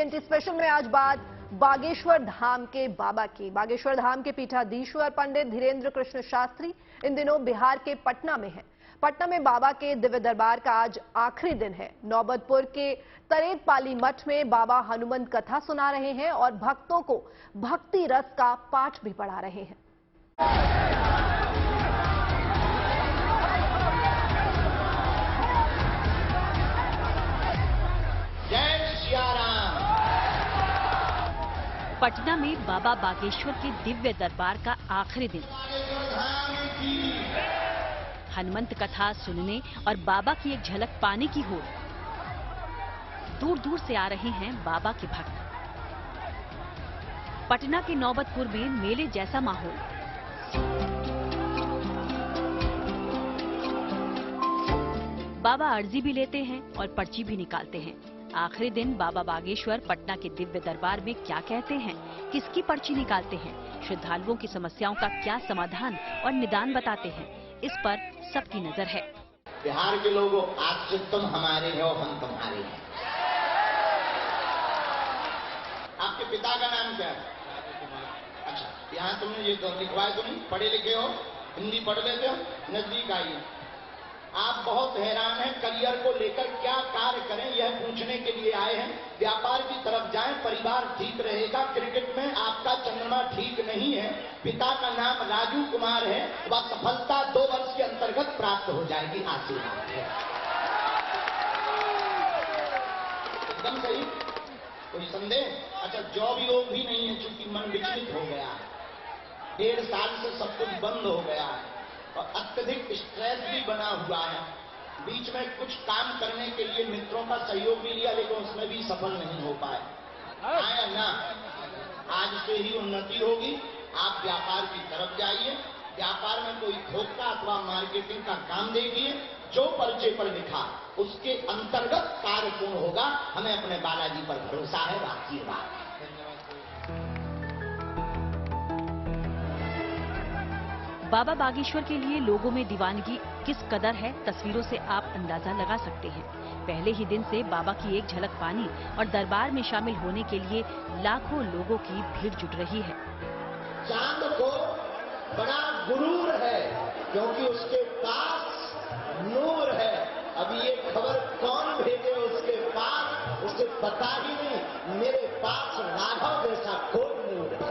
TNT special में आज बात बागेश्वर धाम के बाबा की। बागेश्वर धाम के पीठाधीश्वर पंडित धीरेन्द्र कृष्ण शास्त्री इन दिनों बिहार के पटना में हैं। पटना में बाबा के दिव्य दरबार का आज आखिरी दिन है। नौबतपुर के तरेतपाली मठ में बाबा हनुमंत कथा सुना रहे हैं और भक्तों को भक्ति रस का पाठ भी पढ़ा रहे हैं। पटना में बाबा बागेश्वर के दिव्य दरबार का आखिरी दिन। हनुमंत कथा सुनने और बाबा की एक झलक पाने की होड़। दूर दूर से आ रहे हैं बाबा के भक्त। पटना के नौबतपुर में मेले जैसा माहौल। बाबा अर्जी भी लेते हैं और पर्ची भी निकालते हैं। आखिरी दिन बाबा बागेश्वर पटना के दिव्य दरबार में क्या कहते हैं, किसकी पर्ची निकालते हैं, श्रद्धालुओं की समस्याओं का क्या समाधान और निदान बताते हैं, इस पर सबकी नजर है। बिहार के लोगों, आज से तुम हमारे हो, हम तुम्हारे हैं। आपके पिता का नाम क्या है? अच्छा, यहाँ तुमने ये तो लिखवाए तो नहीं? पढ़े लिखे हो, हिंदी पढ़ लेते हो? नजदीक आइए। आप बहुत हैरान हैं, करियर को लेकर क्या कार्य करें यह पूछने के लिए आए हैं। व्यापार की तरफ जाएं, परिवार ठीक रहेगा। क्रिकेट में आपका चंद्रमा ठीक नहीं है। पिता का नाम राजू कुमार है, वह सफलता 2 वर्ष के अंतर्गत प्राप्त हो जाएगी। आशीर्वाद है। एकदम सही, कोई संदेह? अच्छा, जॉब योग भी नहीं है क्योंकि मन विचलित हो गया है। 1.5 साल से सब कुछ बंद हो गया है और अत्यधिक स्ट्रेस भी बना हुआ है। बीच में कुछ काम करने के लिए मित्रों का सहयोग भी लिया, लेकिन उसमें भी सफल नहीं हो पाए। आया ना? आज से ही उन्नति होगी। आप व्यापार की तरफ जाइए। व्यापार में कोई थोक का अथवा मार्केटिंग का काम देखिए। जो पर्चे पर लिखा उसके अंतर्गत कार्य पूर्ण होगा। हमें अपने बालाजी पर भरोसा है। आशीर्वाद। बाबा बागेश्वर के लिए लोगों में दीवानगी किस कदर है, तस्वीरों से आप अंदाजा लगा सकते हैं। पहले ही दिन से बाबा की एक झलक पाने और दरबार में शामिल होने के लिए लाखों लोगों की भीड़ जुट रही है। चांद को बड़ा गुरूर है क्योंकि उसके पास नूर है। अभी ये खबर कौन भेजे उसके पास, उसे पता ही नहीं। मेरे पास राघव जैसा कोई नूर है।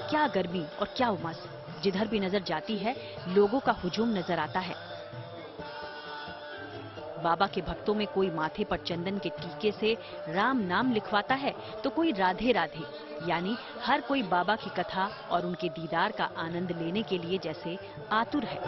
क्या गर्मी और क्या उमस, जिधर भी नजर जाती है लोगों का हुजूम नजर आता है। बाबा के भक्तों में कोई माथे पर चंदन के टीके से राम नाम लिखवाता है तो कोई राधे राधे, यानी हर कोई बाबा की कथा और उनके दीदार का आनंद लेने के लिए जैसे आतुर है।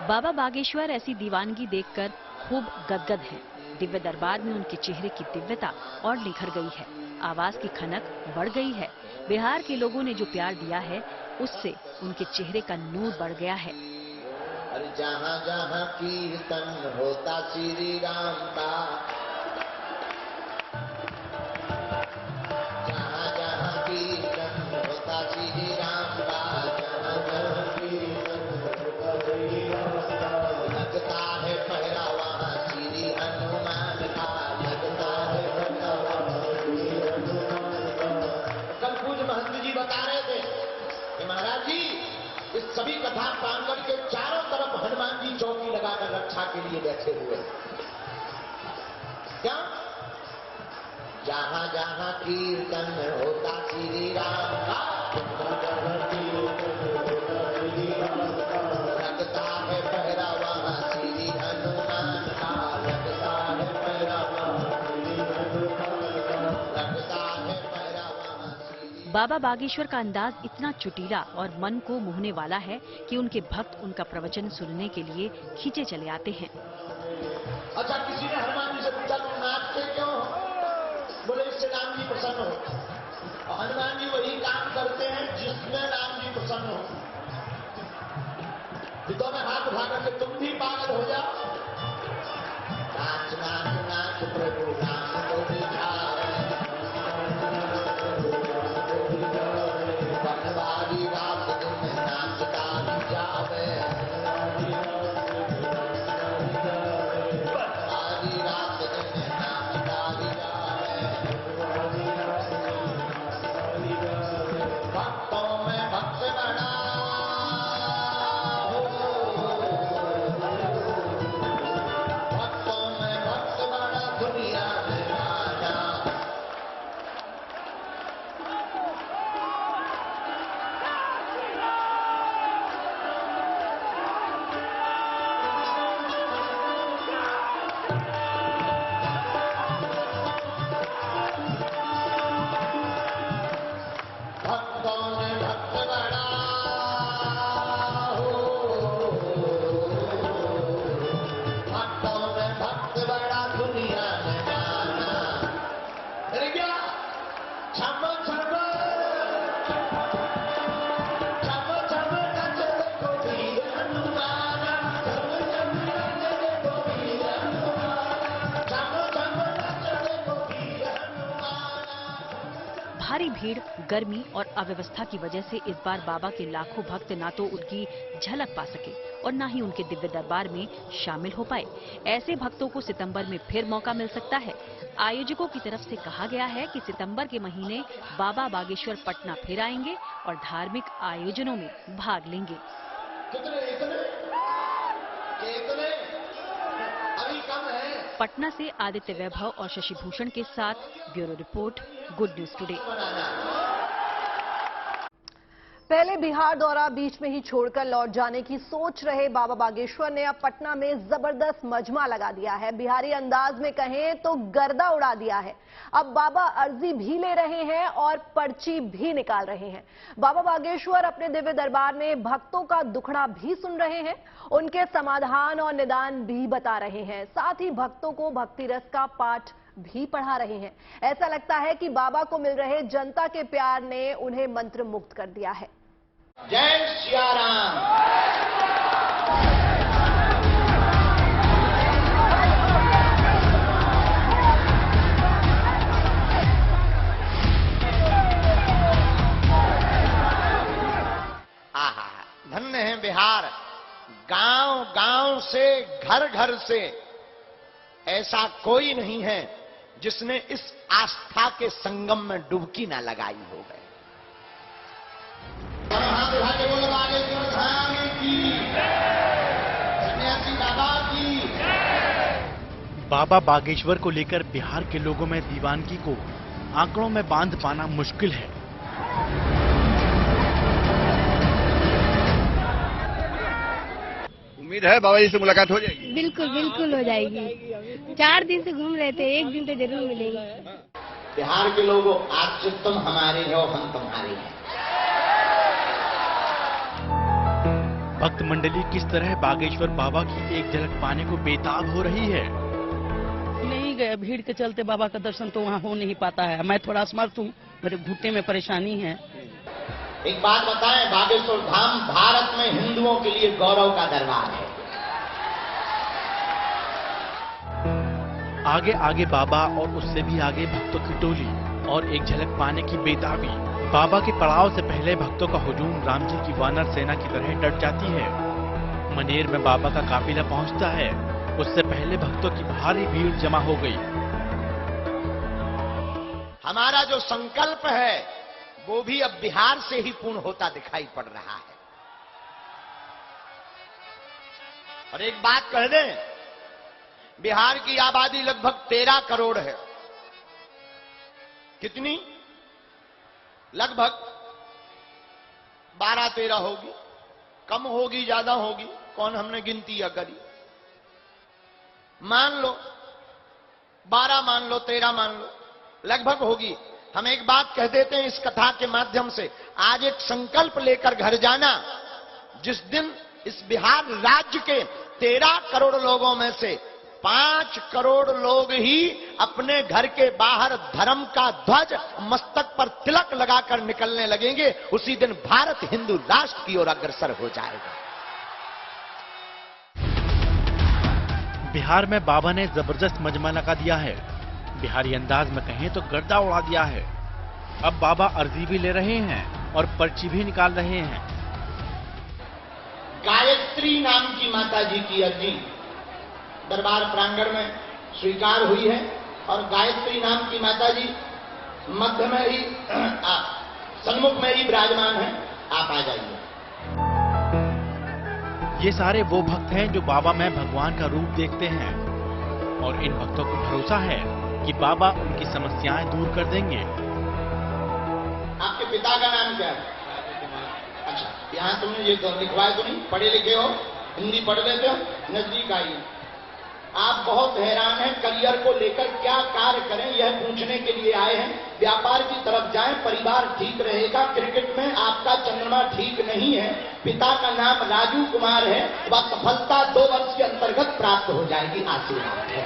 बाबा बागेश्वर ऐसी दीवानगी देखकर खूब गदगद हैं। दिव्य दरबार में उनके चेहरे की दिव्यता और निखर गई है। आवाज की खनक बढ़ गई है। बिहार के लोगों ने जो प्यार दिया है उससे उनके चेहरे का नूर बढ़ गया है। अरे जहाँ जहाँ कीर्तन होता श्री राम का, जहाँ जहाँ कीर्तन होता श्री राम का, जहाँ जहाँ इस सभी कथा प्रांगण के चारों तरफ हनुमान जी चौकी लगाकर रक्षा के लिए बैठे हुए। क्या? जहां जहां कीर्तन होता श्री राम का, लगता है पहरा वहां श्री हनुमान का, लगता है पहरा वहां श्री हनुमान का, लगता है पहरा वहां श्री। बाबा बागेश्वर का अंदाज इतना चुटीला और मन को मोहने वाला है कि उनके भक्त उनका प्रवचन सुनने के लिए खींचे चले आते हैं। अच्छा, किसी ने हनुमान जी से पूछा तुम नाचते क्यों? बोले इससे राम जी प्रसन्न हो। और हनुमान जी वही काम करते हैं जिसमें राम जी प्रसन्न हो। हितों में हाथ उठा करके तुम भी पागल हो जाओ। नाच नाच नाच प्रभु राम को दिखावे, बनवारी रात दिन नाचता भी जावे, बनवारी रात दिन नाचता भी जावे। भक्तों में भक्त बड़ा हो, भक्तों में भक्त बड़ा दुनिया में राजा। भक्तों में भक्त बड़ा हो, भक्तों में भक्त बड़ा दुनिया में जाना। अरे क्या? छम छम छम छम नचते गोपी हनुमाना, छम छम नचते गोपी हनुमाना, छम छम नचते गोपी हनुमाना। भारी भीड़, गर्मी और अव्यवस्था की वजह से इस बार बाबा के लाखों भक्त ना तो उनकी झलक पा सके और ना ही उनके दिव्य दरबार में शामिल हो पाए। ऐसे भक्तों को सितंबर में फिर मौका मिल सकता है। आयोजकों की तरफ से कहा गया है कि सितंबर के महीने बाबा बागेश्वर पटना फिर आएंगे और धार्मिक आयोजनों में भाग लेंगे। कितने इतने कितने अभी कम है। पटना से आदित्य वैभव और शशि भूषण के साथ bureau report, good news today. पहले बिहार दौरा बीच में ही छोड़कर लौट जाने की सोच रहे बाबा बागेश्वर ने अब पटना में जबरदस्त मजमा लगा दिया है। बिहारी अंदाज में कहें तो गर्दा उड़ा दिया है। अब बाबा अर्जी भी ले रहे हैं और पर्ची भी निकाल रहे हैं। बाबा बागेश्वर अपने दिव्य दरबार में भक्तों का दुखड़ा भी सुन रहे हैं, उनके समाधान और निदान भी बता रहे हैं, साथ ही भक्तों को भक्ति रस का पाठ भी पढ़ा रहे हैं। ऐसा लगता है कि बाबा को मिल रहे जनता के प्यार ने उन्हें मंत्र मुक्त कर दिया है। जय सिया राम। आहा, धन्य है बिहार। गांव गांव से, घर घर से ऐसा कोई नहीं है जिसने इस आस्था के संगम में डुबकी ना लगाई हो गए। बाबा बागेश्वर को लेकर बिहार के लोगों में दीवानगी को आंकड़ों में बांध पाना मुश्किल है। उम्मीद है बाबा जी से मुलाकात हो जाएगी। बिल्कुल बिल्कुल हो जाएगी। 4 दिन से घूम रहे थे, एक दिन तो जरूर मिलेंगे। बिहार के लोगों, आज से तुम हमारे हो, हम तुम्हारे हैं। भक्त मंडली किस तरह बागेश्वर बाबा की एक झलक पाने को बेताब हो रही है। नहीं गए, भीड़ के चलते बाबा का दर्शन तो वहाँ हो नहीं पाता है। मैं थोड़ा असमर्थ हूँ, मेरे घुटने में परेशानी है। एक बात बताएं, बागेश्वर धाम भारत में हिंदुओं के लिए गौरव का दरबार है। आगे आगे बाबा और उससे भी आगे भक्तों की टोली और एक झलक पाने की बेताबी। बाबा के पड़ाव से पहले भक्तों का हुजूम राम जी की वानर सेना की तरह डट जाती है। मनेर में बाबा का काफिला पहुंचता है, उससे पहले भक्तों की भारी भीड़ जमा हो गई। हमारा जो संकल्प है वो भी अब बिहार से ही पूर्ण होता दिखाई पड़ रहा है। और एक बात कह दें, बिहार की आबादी लगभग 13 करोड़ है। कितनी? लगभग 12-13 होगी, कम होगी ज्यादा होगी, कौन हमने गिनती या करी। मान लो 12 मान लो 13 मान लो, लगभग होगी। हम एक बात कह देते हैं इस कथा के माध्यम से, आज एक संकल्प लेकर घर जाना, जिस दिन इस बिहार राज्य के 13 करोड़ लोगों में से 5 करोड़ लोग ही अपने घर के बाहर धर्म का ध्वज मस्तक पर तिलक लगाकर निकलने लगेंगे, उसी दिन भारत हिंदू राष्ट्र की ओर अग्रसर हो जाएगा। बिहार में बाबा ने जबरदस्त मजमा लगा दिया है। बिहारी अंदाज में कहें तो गर्दा उड़ा दिया है। अब बाबा अर्जी भी ले रहे हैं और पर्ची भी निकाल रहे हैं। गायत्री नाम की माता जी की अर्जी दरबार प्रांगण में स्वीकार हुई है और गायत्री नाम की माता जी मध्य में ही सन्मुख में ही विराजमान है। आप आ जाइए। ये सारे वो भक्त हैं जो बाबा में भगवान का रूप देखते हैं और इन भक्तों को भरोसा है कि बाबा उनकी समस्याएं दूर कर देंगे। आपके पिता का नाम क्या है? अच्छा, यहाँ तुमने ये तो लिखवाया तो नहीं? पढ़े लिखे हो, हिंदी पढ़ लेते हो? नजदीक आइए। आप बहुत हैरान हैं, करियर को लेकर क्या कार्य करें यह पूछने के लिए आए हैं। व्यापार की तरफ जाएं, परिवार ठीक रहेगा। क्रिकेट में आपका चंद्रमा ठीक नहीं है। पिता का नाम राजू कुमार है, वह सफलता 2 वर्ष के अंतर्गत प्राप्त हो जाएगी। आशीर्वाद है।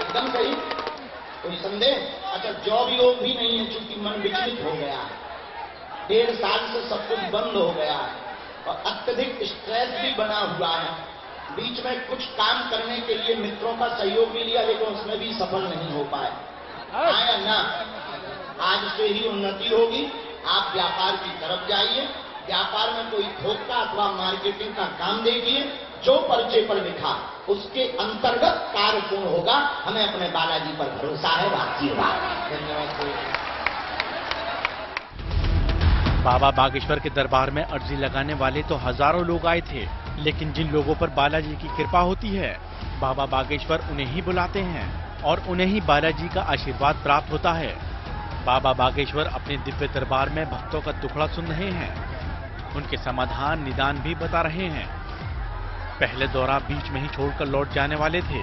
एकदम सही, कोई संदेह? अच्छा, जॉब योग भी नहीं है चूंकि मन विचलित हो गया है। 1.5 साल से सब कुछ बंद हो गया है और अत्यधिक स्ट्रेस भी बना हुआ है। बीच में कुछ काम करने के लिए मित्रों का सहयोग भी लिया, लेकिन उसमें भी सफल नहीं हो पाए। हाँ या ना? आज से ही उन्नति होगी। आप व्यापार की तरफ जाइए। व्यापार में कोई थोक का अथवा मार्केटिंग का काम देखिए, जो पर्चे पर लिखा उसके अंतर्गत कार्य पूर्ण होगा। हमें अपने बालाजी पर भरोसा है। आशीर्वाद। धन्यवाद। बाबा बागेश्वर के दरबार में अर्जी लगाने वाले तो हजारों लोग आए थे, लेकिन जिन लोगों पर बालाजी की कृपा होती है, बाबा बागेश्वर उन्हें ही बुलाते हैं और उन्हें ही बालाजी का आशीर्वाद प्राप्त होता है। बाबा बागेश्वर अपने दिव्य दरबार में भक्तों का दुखड़ा सुन रहे हैं, उनके समाधान निदान भी बता रहे हैं। पहले दौरा बीच में ही छोड़कर लौट जाने वाले थे,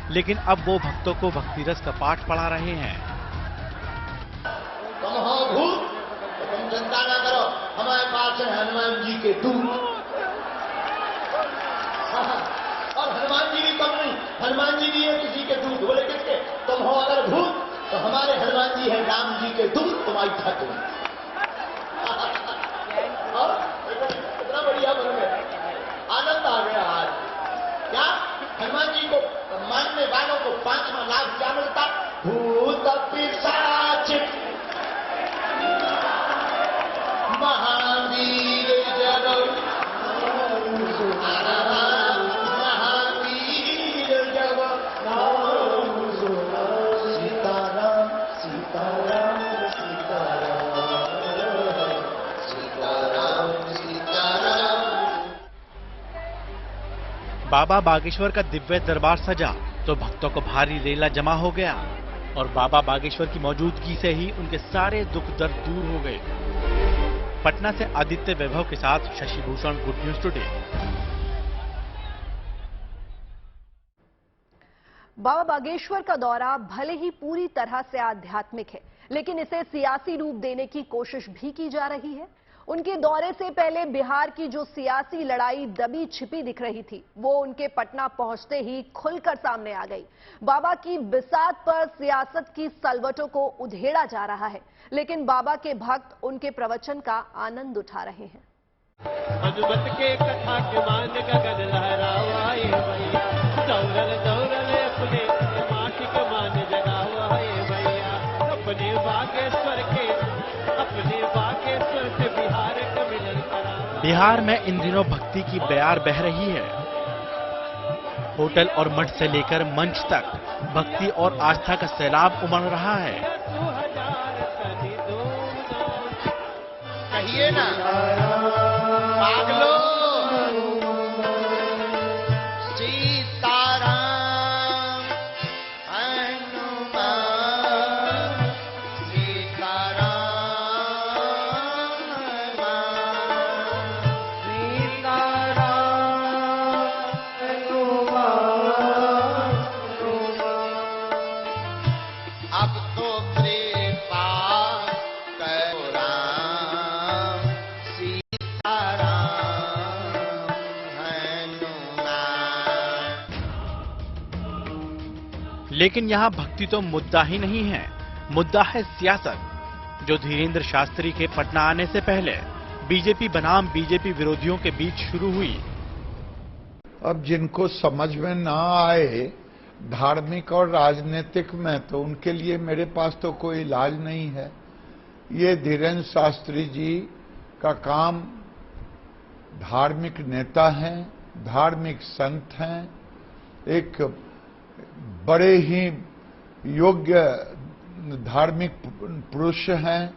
लेकिन अब वो भक्तों को भक्ति रस का पाठ पढ़ा रहे हैं। तुम चिंता ना करो, हमारे पास है हनुमान जी के दूत। और हनुमान जी भी कम नहीं, हनुमान जी भी है किसी के दूत। बोले किसके? तुम हो अगर भूत तो हमारे हनुमान जी है राम जी के दूत। तुम्हारी ठग कितना बढ़िया बन गया, आनंद आ गया। आज क्या हनुमान जी को मानने वालों को 5वां लाभ क्या मिलता? भूत पिशाच महावीर जब महावीर जब सीताराम सीताराम सीताराम सीताराम। बाबा बागेश्वर का दिव्य दरबार सजा तो भक्तों को भारी रेला जमा हो गया और बाबा बागेश्वर की मौजूदगी से ही उनके सारे दुख दर्द दूर हो गए। पटना से आदित्य वैभव के साथ Shashi Bhushan, good news today. Baba Bageshwar का दौरा भले ही पूरी तरह से आध्यात्मिक है, लेकिन इसे सियासी रूप देने की कोशिश भी की जा रही है। उनके दौरे से पहले बिहार की जो सियासी लड़ाई दबी छिपी दिख रही थी, वो उनके पटना पहुंचते ही खुलकर सामने आ गई। बाबा की बिसात पर सियासत की सलवटों को उधेड़ा जा रहा है, लेकिन बाबा के भक्त उनके प्रवचन का आनंद उठा रहे हैं। हनुमत के कथा के मान गगन लहरावाए भैया, दौड़ल दौड़ल अपने माटी के मान जगावाए भैया, अपने बागेश्वर से बिहार का मिलन करा। बिहार में इन दिनों भक्ति की बयार बह रही है। होटल और मठ से लेकर मंच तक भक्ति और आस्था का सैलाब उमड़ रहा है। कहिए ना पागलो लेकिन यहाँ भक्ति तो मुद्दा ही नहीं है, मुद्दा है सियासत, जो धीरेन्द्र शास्त्री के पटना आने से पहले बीजेपी बनाम बीजेपी विरोधियों के बीच शुरू हुई। अब जिनको समझ में ना आए धार्मिक और राजनीतिक में, तो उनके लिए मेरे पास तो कोई इलाज नहीं है। ये धीरेन्द्र शास्त्री जी का काम, धार्मिक नेता हैं, धार्मिक संत हैं, एक बड़े ही योग्य धार्मिक पुरुष हैं,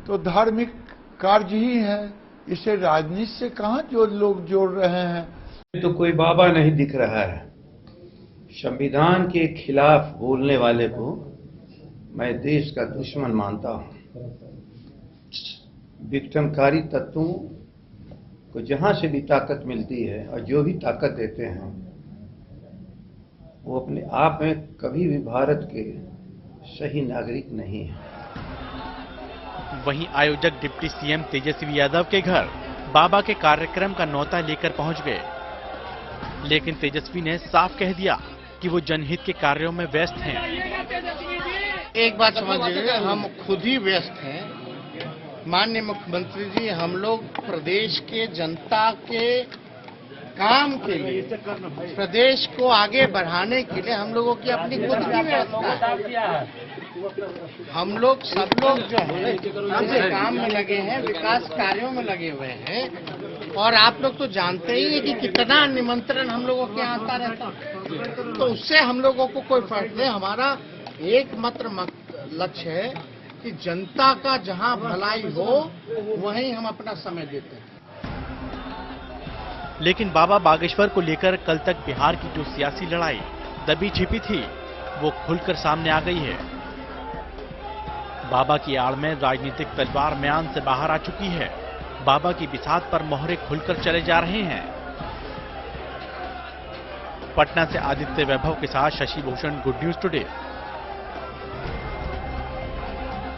तो धार्मिक कार्य ही है, इसे राजनीति से कहां जो लोग जोड़ रहे हैं। तो कोई बाबा नहीं दिख रहा है। संविधान के खिलाफ बोलने वाले को मैं देश का दुश्मन मानता हूं। विघटनकारी तत्वों को जहां से भी ताकत मिलती है और जो भी ताकत देते हैं, वो अपने आप में कभी भी भारत के सही नागरिक नहीं है। वहीं आयोजक डिप्टी सीएम तेजस्वी यादव के घर बाबा के कार्यक्रम का न्योता लेकर पहुंच गए, लेकिन तेजस्वी ने साफ कह दिया कि वो जनहित के कार्यों में व्यस्त हैं। एक बात समझिए, हम खुद ही व्यस्त हैं। माननीय मुख्यमंत्री जी, हम लोग प्रदेश के जनता के काम के लिए, प्रदेश को आगे बढ़ाने के लिए हम लोगों की अपनी खुद की व्यवस्था है। हम लोग सब लोग जो है इस काम में लगे हैं, विकास कार्यों में लगे हुए हैं, और आप लोग तो जानते ही हैं कि कितना निमंत्रण हम लोगों के यहाँ आता रहता, तो उससे हम लोगों को कोई फर्क नहीं। हमारा एकमात्र लक्ष्य है कि जनता का जहां भलाई हो वहीं हम अपना समय देते हैं। लेकिन बाबा बागेश्वर को लेकर कल तक बिहार की जो सियासी लड़ाई दबी छिपी थी, वो खुलकर सामने आ गई है। बाबा की आड़ में राजनीतिक तलवार म्यान से बाहर आ चुकी है। बाबा की बिसात पर मोहरे खुलकर चले जा रहे हैं। पटना से आदित्य वैभव के साथ Shashi Bhushan, good news today.